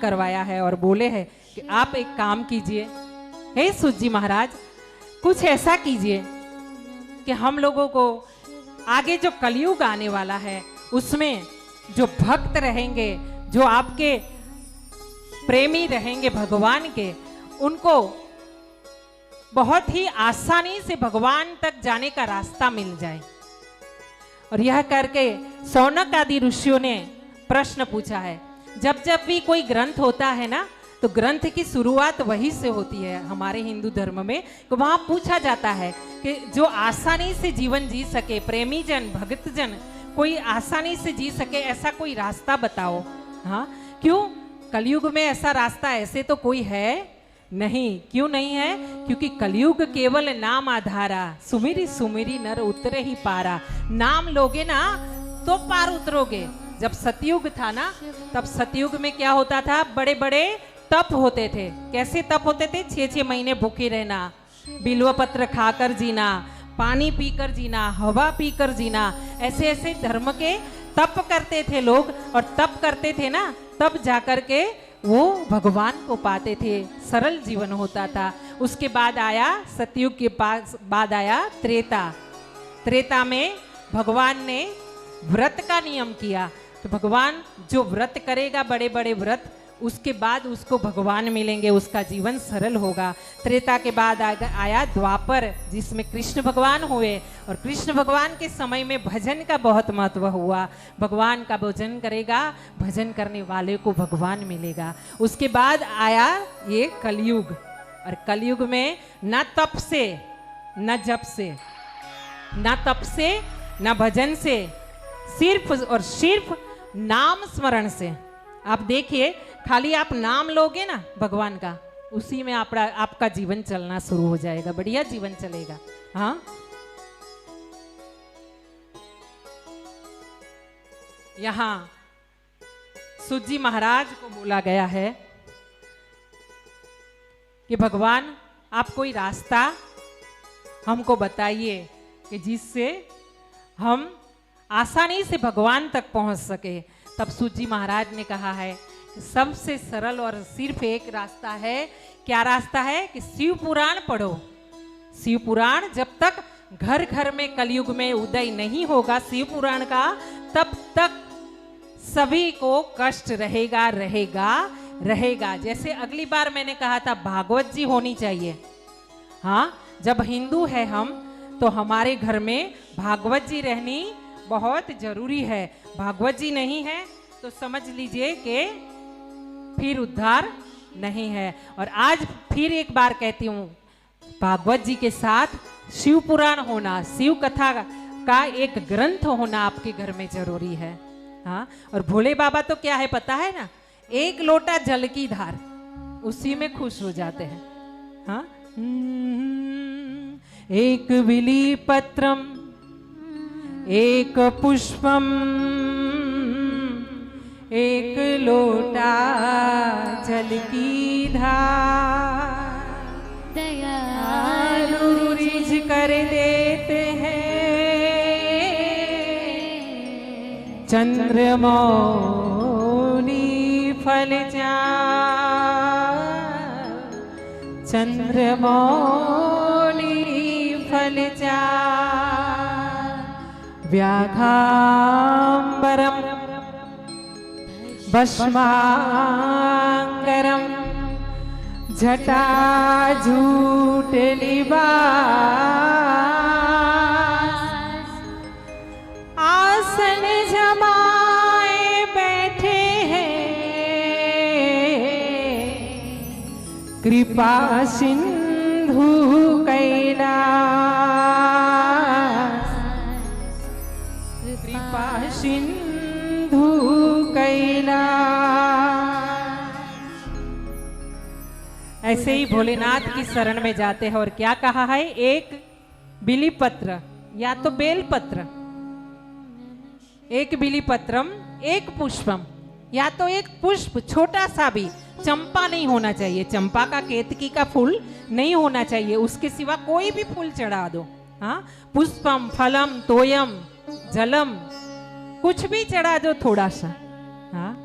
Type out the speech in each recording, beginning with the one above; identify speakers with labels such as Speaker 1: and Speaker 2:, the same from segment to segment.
Speaker 1: करवाया है और बोले हैं कि आप एक काम कीजिए, हे सूत जी महाराज, कुछ ऐसा कीजिए कि हम लोगों को आगे जो कलयुग आने वाला है उसमें जो भक्त रहेंगे, जो आपके प्रेमी रहेंगे भगवान के, उनको बहुत ही आसानी से भगवान तक जाने का रास्ता मिल जाए। और यह करके शौनक आदि ऋषियों ने प्रश्न पूछा है। जब जब भी कोई ग्रंथ होता है ना, तो ग्रंथ की शुरुआत वही से होती है हमारे हिंदू धर्म में। तो वहां पूछा जाता है कि जो आसानी से जीवन जी सके, प्रेमी जन, भक्त जन कोई आसानी से जी सके, ऐसा कोई रास्ता बताओ। हाँ, क्यों? कलयुग में ऐसा रास्ता ऐसे तो कोई है नहीं। क्यों नहीं है? क्योंकि कलयुग केवल नाम आधारा, सुमिरी सुमिरी नर उतरे ही पारा। नाम लोगे ना तो पार उतरोगे। जब सतयुग था ना, तब सतयुग में क्या होता था? बड़े बड़े तप होते थे। कैसे तप होते थे? 6-6 महीने भूखे रहना, बिल्व पत्र खाकर जीना, पानी पीकर जीना, हवा पीकर जीना, ऐसे ऐसे धर्म के तप करते थे लोग। और तप करते थे ना, तब जाकर के वो भगवान को पाते थे, सरल जीवन होता था। उसके बाद आया सतयुग के पास, बाद आया त्रेता। त्रेता में भगवान ने व्रत का नियम किया। तो भगवान जो व्रत करेगा, बड़े बड़े व्रत, उसके बाद उसको भगवान मिलेंगे, उसका जीवन सरल होगा। त्रेता के बाद आया द्वापर, जिसमें कृष्ण भगवान हुए। और कृष्ण भगवान के समय में भजन का बहुत महत्व हुआ। भगवान का भजन करेगा, भजन करने वाले को भगवान मिलेगा। उसके बाद आया ये कलयुग। और कलयुग में न तप से, न जप से, न तप से, न भजन से, सिर्फ और सिर्फ नाम स्मरण से। आप देखिए, खाली आप नाम लोगे ना भगवान का, उसी में आपका जीवन चलना शुरू हो जाएगा, बढ़िया जीवन चलेगा। हाँ, यहाँ सूत जी महाराज को बोला गया है कि भगवान आप कोई रास्ता हमको बताइए कि जिससे हम आसानी से भगवान तक पहुंच सके। तब सूत जी महाराज ने कहा है कि सबसे सरल और सिर्फ एक रास्ता है। क्या रास्ता है? कि शिव पुराण पढ़ो। शिव पुराण जब तक घर घर में कलयुग में उदय नहीं होगा शिव पुराण का, तब तक सभी को कष्ट रहेगा रहेगा रहेगा। जैसे अगली बार मैंने कहा था, भागवत जी होनी चाहिए। हाँ, जब हिंदू है हम, तो हमारे घर में भागवत जी रहनी बहुत जरूरी है। भागवत जी नहीं है तो समझ लीजिए कि फिर उद्धार नहीं है। और आज फिर एक बार कहती हूँ, भागवत जी के साथ शिव पुराण होना, शिव कथा का एक ग्रंथ होना आपके घर में जरूरी है। हाँ, और भोले बाबा तो क्या है पता है ना? एक लोटा जल की धार, उसी में खुश हो जाते हैं। हाँ, एक बिली पत्रम एक पुष्पम एक लोटा जल की धार, दयालु रिझ कर देते हैं चंद्रमौली फल चार, चंद्रमौली फल चार। व्याघांबरम भस्मांगरम जटाजूट लिबास, आसन जमाए बैठे हैं कृपा सिंधु कैलाश, कृपा सिंधु कैलाश। ऐसे ही भोलेनाथ की शरण में जाते हैं। और क्या कहा है? एक बिली पत्र या तो बेल पत्र, एक बिली पत्रम एक पुष्पम, या तो एक पुष्प छोटा सा भी, चंपा नहीं होना चाहिए, चंपा का केतकी का फूल नहीं होना चाहिए, उसके सिवा कोई भी फूल चढ़ा दो। हाँ, पुष्पम फलम तोयम जलम, कुछ भी चढ़ा दो थोड़ा सा। हाँ,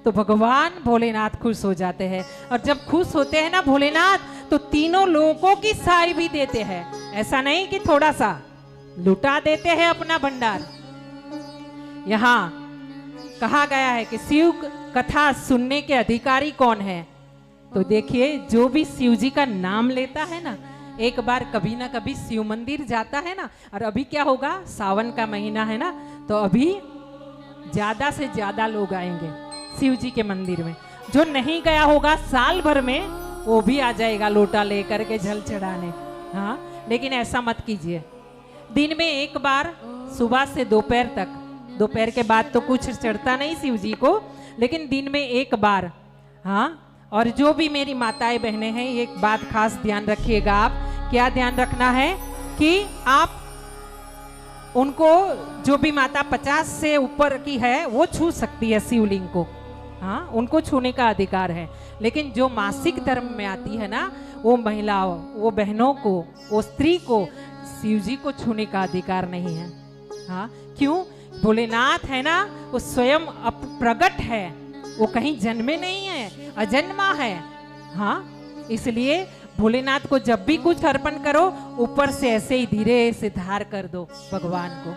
Speaker 1: तो भगवान भोलेनाथ खुश हो जाते हैं। और जब खुश होते हैं ना भोलेनाथ, तो तीनों लोगों की साई भी देते हैं। ऐसा नहीं कि थोड़ा सा लुटा देते हैं अपना भंडार। यहाँ कहा गया है कि शिव कथा सुनने के अधिकारी कौन है? तो देखिए, जो भी शिव जी का नाम लेता है ना, एक बार कभी ना कभी शिव मंदिर जाता है ना। और अभी क्या होगा, सावन का महीना है ना, तो अभी ज्यादा से ज्यादा लोग आएंगे शिव जी के मंदिर में। जो नहीं गया होगा साल भर में, वो भी आ जाएगा लोटा लेकर के जल चढ़ाने। हाँ, लेकिन ऐसा मत कीजिए। दिन में एक बार, सुबह से दोपहर तक, दोपहर के बाद तो कुछ चढ़ता नहीं शिव जी को, लेकिन दिन में एक बार। हाँ, और जो भी मेरी माताएं बहनें हैं, एक बात खास ध्यान रखिएगा आप। क्या ध्यान रखना है कि आप उनको, जो भी माता 50 से ऊपर की है, वो छू सकती है शिवलिंग को। हाँ, उनको छूने का अधिकार है। लेकिन जो मासिक धर्म में आती है ना, वो महिलाओं, वो बहनों को, वो स्त्री को शिव जी को छूने का अधिकार नहीं है। हाँ, क्यों? भोलेनाथ है ना, वो स्वयं प्रकट है, वो कहीं जन्मे नहीं है, अजन्मा है। हाँ, इसलिए भोलेनाथ को जब भी कुछ अर्पण करो, ऊपर से ऐसे ही धीरे से धार कर दो भगवान को।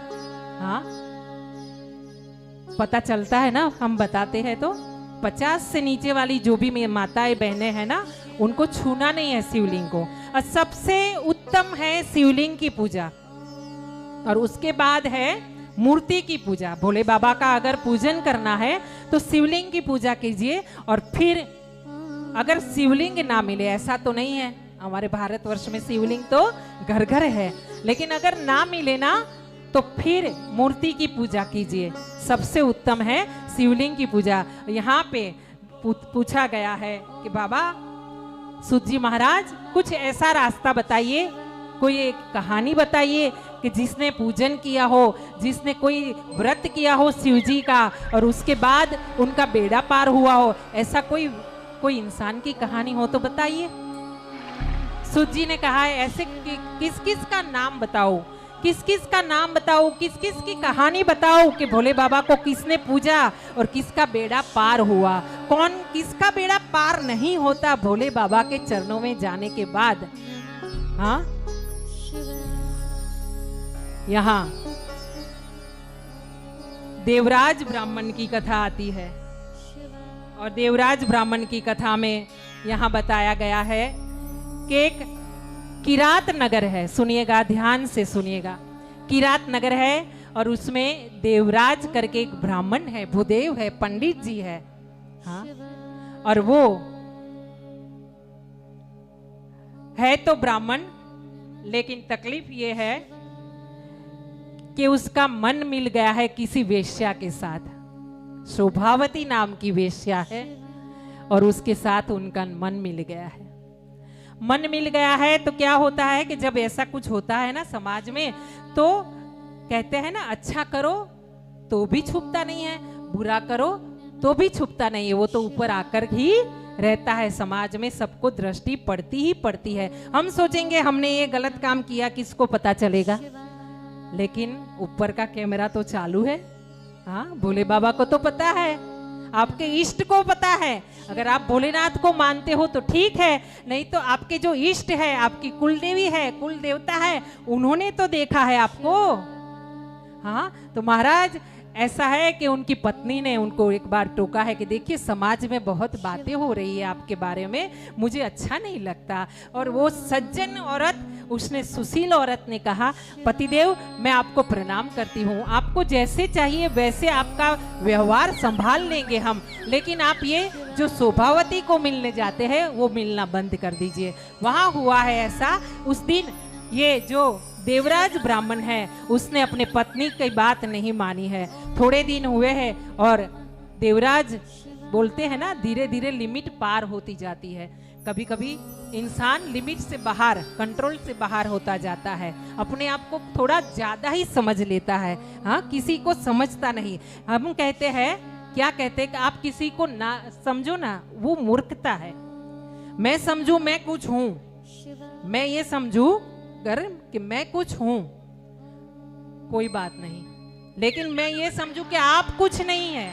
Speaker 1: हाँ, पता चलता है ना, हम बताते हैं तो 50 से नीचे वाली जो भी माताएं बहनें हैं ना, उनको छूना नहीं है शिवलिंग को। और सबसे उत्तम है शिवलिंग की पूजा, और उसके बाद है मूर्ति की पूजा। भोले बाबा का अगर पूजन करना है तो शिवलिंग की पूजा कीजिए। और फिर अगर शिवलिंग ना मिले, ऐसा तो नहीं है, हमारे भारतवर्ष में शिवलिंग तो घर घर है, लेकिन अगर ना मिले ना, तो फिर मूर्ति की पूजा कीजिए। सबसे उत्तम है शिवलिंग की पूजा। यहाँ पे पूछा गया है कि बाबा सूत जी महाराज, कुछ ऐसा रास्ता बताइए, कोई एक कहानी बताइए कि जिसने पूजन किया हो, जिसने कोई व्रत किया हो शिव जी का, और उसके बाद उनका बेड़ा पार हुआ हो। ऐसा कोई इंसान की कहानी हो तो बताइए। सूत जी ने कहा है, ऐसे किस किस का नाम बताओ, किस किस का नाम बताओ, किस किस की कहानी बताओ कि भोले बाबा को किसने पूजा और किसका बेड़ा पार हुआ। कौन किसका बेड़ा पार नहीं होता भोले बाबा के चरणों में जाने के बाद। हाँ, यहाँ देवराज ब्राह्मण की कथा आती है, और देवराज ब्राह्मण की कथा में यहाँ बताया गया है कि एक किरात नगर है। सुनिएगा, ध्यान से सुनिएगा। किरात नगर है, और उसमें देवराज करके एक ब्राह्मण है, भूदेव है, पंडित जी है। हाँ, और वो है तो ब्राह्मण, लेकिन तकलीफ ये है कि उसका मन मिल गया है किसी वेश्या के साथ। शोभावती नाम की वेश्या है, और उसके साथ उनका मन मिल गया है। मन मिल गया है तो क्या होता है कि जब ऐसा कुछ होता है ना समाज में, तो कहते हैं ना, अच्छा करो तो भी छुपता नहीं है, बुरा करो तो भी छुपता नहीं है, वो तो ऊपर आकर ही रहता है। समाज में सबको दृष्टि पड़ती ही पड़ती है। हम सोचेंगे हमने ये गलत काम किया, किसको पता चलेगा, लेकिन ऊपर का कैमरा तो चालू है। हाँ, भोले बाबा को तो पता है, आपके इष्ट को पता है। अगर आप भोलेनाथ को मानते हो तो ठीक है, नहीं तो आपके जो इष्ट है, आपकी कुल देवी है, कुल देवता है, उन्होंने तो देखा है आपको। हाँ, तो महाराज ऐसा है कि उनकी पत्नी ने उनको एक बार टोका है कि देखिए समाज में बहुत बातें हो रही है आपके बारे में, मुझे अच्छा नहीं लगता। और वो सज्जन औरत, उसने सुशील औरत ने कहा, पतिदेव मैं आपको प्रणाम करती हूँ, आपको जैसे चाहिए वैसे आपका व्यवहार संभाल लेंगे हम, लेकिन आप ये जो शोभावती को मिलने जाते हैं वो मिलना बंद कर दीजिए। वहाँ हुआ है ऐसा, उस दिन ये जो देवराज ब्राह्मण है उसने अपने पत्नी की बात नहीं मानी है। थोड़े दिन हुए हैं और देवराज बोलते हैं ना, धीरे धीरे लिमिट पार होती जाती है। कभी कभी इंसान लिमिट से बाहर, कंट्रोल से बाहर होता जाता है, अपने आप को थोड़ा ज्यादा ही समझ लेता है। हाँ, किसी को समझता नहीं। हम कहते हैं, क्या कहते हैं कि आप किसी को ना समझो ना, वो मूर्खता है। मैं समझू मैं कुछ हूं, मैं ये समझू कर कि मैं कुछ हूं, कोई बात नहीं, लेकिन मैं ये समझू कि आप कुछ नहीं है,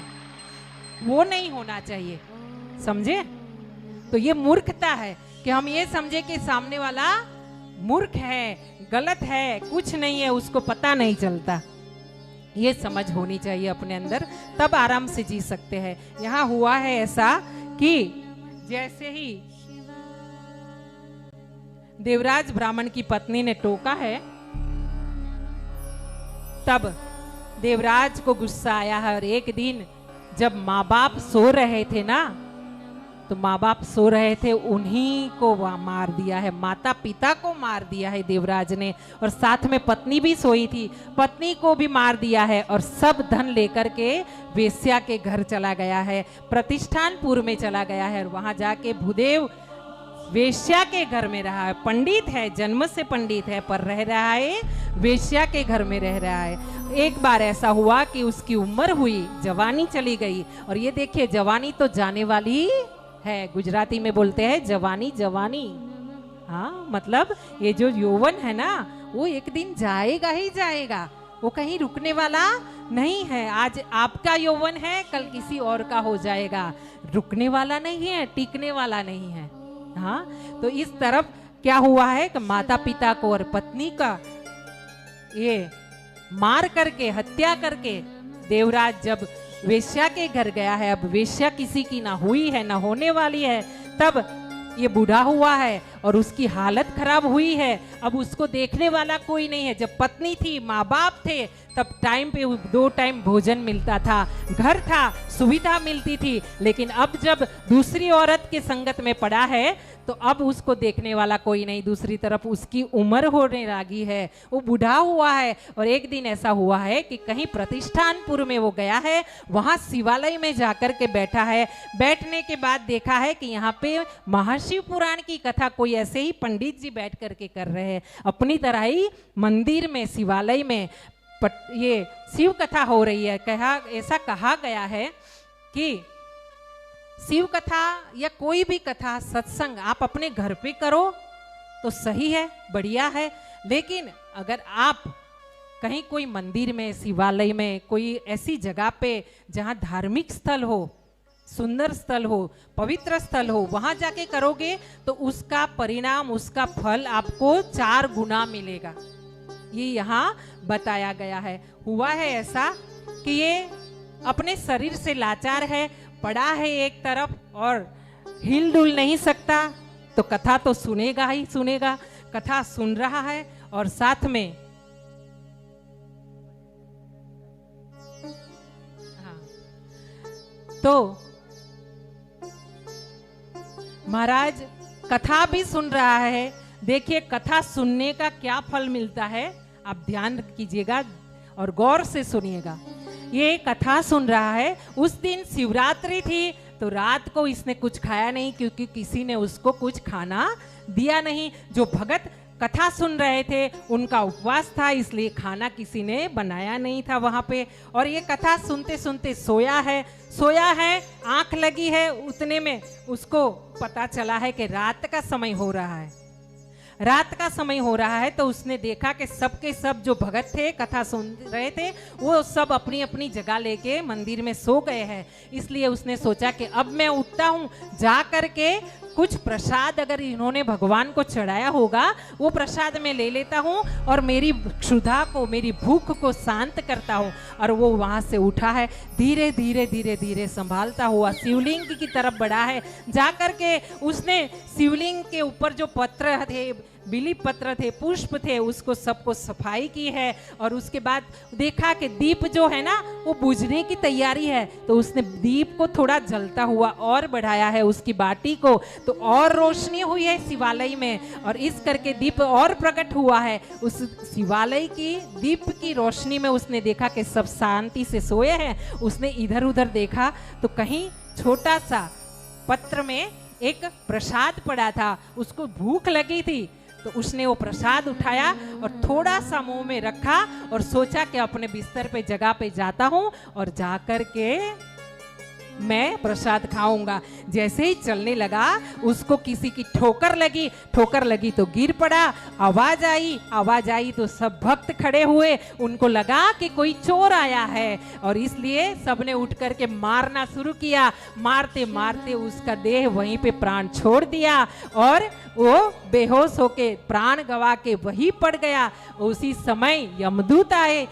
Speaker 1: वो नहीं होना चाहिए, समझे? तो ये मूर्खता है कि हम ये समझे कि सामने वाला मूर्ख है, गलत है, कुछ नहीं है, उसको पता नहीं चलता। ये समझ होनी चाहिए अपने अंदर, तब आराम से जी सकते हैं। यहाँ हुआ है ऐसा कि जैसे ही देवराज ब्राह्मण की पत्नी ने टोका है, तब देवराज को गुस्सा आया है। और एक दिन जब माँ बाप सो रहे थे ना, तो माँ बाप सो रहे थे, उन्हीं को मार दिया है, माता पिता को मार दिया है देवराज ने। और साथ में पत्नी भी सोई थी, पत्नी को भी मार दिया है। और सब धन लेकर के वेश्या के घर चला गया है, प्रतिष्ठानपुर में चला गया है। और वहां जाके भूदेव वेश्या के घर में रहा है। पंडित है, जन्म से पंडित है, पर रह रहा है वेश्या के घर में रह रहा है। एक बार ऐसा हुआ कि उसकी उम्र हुई, जवानी चली गई। और ये देखिए, जवानी तो जाने वाली है, गुजराती में बोलते हैं जवानी जवानी। हाँ, मतलब ये जो यौवन है ना, वो एक दिन जाएगा ही जाएगा, वो कहीं रुकने वाला नहीं है। आज आपका यौवन है, कल किसी और का हो जाएगा, रुकने वाला नहीं है, टिकने वाला नहीं है। हाँ, तो इस तरफ क्या हुआ है कि माता पिता को और पत्नी का ये मार करके, हत्या करके देवराज जब वेश्या के घर गया है, अब वेश्या किसी की ना हुई है ना होने वाली है, तब ये बूढ़ा हुआ है और उसकी हालत खराब हुई है। अब उसको देखने वाला कोई नहीं है। जब पत्नी थी, माँ बाप थे, तब टाइम पे 2 टाइम भोजन मिलता था, घर था, सुविधा मिलती थी। लेकिन अब जब दूसरी औरत के संगत में पड़ा है, तो अब उसको देखने वाला कोई नहीं। दूसरी तरफ उसकी उम्र होने लगी है, वो बूढ़ा हुआ है। और एक दिन ऐसा हुआ है कि कहीं प्रतिष्ठानपुर में वो गया है, वहां शिवालय में जाकर के बैठा है। बैठने के बाद देखा है कि यहाँ पे महाशिव पुराण की कथा कोई ऐसे ही पंडित जी बैठ करके कर रहे हैं। अपनी तरह ही मंदिर में, शिवालय में ये शिव कथा हो रही है। ऐसा कहा गया है कि शिव कथा या कोई भी कथा, सत्संग आप अपने घर पे करो तो सही है, बढ़िया है। लेकिन अगर आप कहीं कोई मंदिर में, शिवालय में, कोई ऐसी जगह पे जहां धार्मिक स्थल हो, सुंदर स्थल हो, पवित्र स्थल हो, वहां जाके करोगे तो उसका परिणाम, उसका फल आपको 4 गुना मिलेगा। ये यहाँ बताया गया है। हुआ है ऐसा कि ये अपने शरीर से लाचार है, पड़ा है एक तरफ और हिलडुल नहीं सकता, तो कथा तो सुनेगा ही सुनेगा। कथा सुन रहा है और साथ में तो महाराज कथा भी सुन रहा है। देखिए कथा सुनने का क्या फल मिलता है, आप ध्यान कीजिएगा और गौर से सुनिएगा। ये कथा सुन रहा है। उस दिन शिवरात्रि थी, तो रात को इसने कुछ खाया नहीं, क्योंकि किसी ने उसको कुछ खाना दिया नहीं। जो भगत कथा सुन रहे थे उनका उपवास था, इसलिए खाना किसी ने बनाया नहीं था वहां पे। और ये कथा सुनते सुनते सोया है, आंख लगी है, उतने में उसको पता चला है कि रात का समय हो रहा है। रात का समय हो रहा है, तो उसने देखा कि सबके सब जो भगत थे, कथा सुन रहे थे, वो सब अपनी अपनी जगह लेके मंदिर में सो गए हैं। इसलिए उसने सोचा कि अब मैं उठता हूँ, जा करके कुछ प्रसाद अगर इन्होंने भगवान को चढ़ाया होगा, वो प्रसाद मैं ले लेता हूँ और मेरी क्षुधा को, मेरी भूख को शांत करता हूँ। और वो वहाँ से उठा है, धीरे धीरे धीरे धीरे संभालता हुआ शिवलिंग की तरफ बढ़ा है। जा करके उसने शिवलिंग के ऊपर जो पत्र थे, बिली पत्र थे, पुष्प थे, उसको सबको सफाई की है। और उसके बाद देखा कि दीप जो है ना, वो बुझने की तैयारी है, तो उसने दीप को थोड़ा जलता हुआ और बढ़ाया है, उसकी बाटी को, तो और रोशनी हुई है शिवालय में। और इस करके दीप और प्रकट हुआ है। उस शिवालय की दीप की रोशनी में उसने देखा कि सब शांति से सोए हैं। उसने इधर उधर देखा तो कहीं छोटा सा पत्र में एक प्रसाद पड़ा था, उसको भूख लगी थी, तो उसने वो प्रसाद उठाया और थोड़ा सा मुंह में रखा और सोचा कि अपने बिस्तर पे जगह पे जाता हूं और जाकर के मैं प्रसाद खाऊंगा। जैसे ही चलने लगा उसको किसी की ठोकर लगी तो गिर पड़ा। आवाज आई तो सब भक्त खड़े हुए, उनको लगा कि कोई चोर आया है और इसलिए सबने उठ करके मारना शुरू किया। मारते मारते उसका देह वहीं पे प्राण छोड़ दिया और वो बेहोश होके प्राण गवा के वहीं पड़ गया। उसी समय यमदूत आए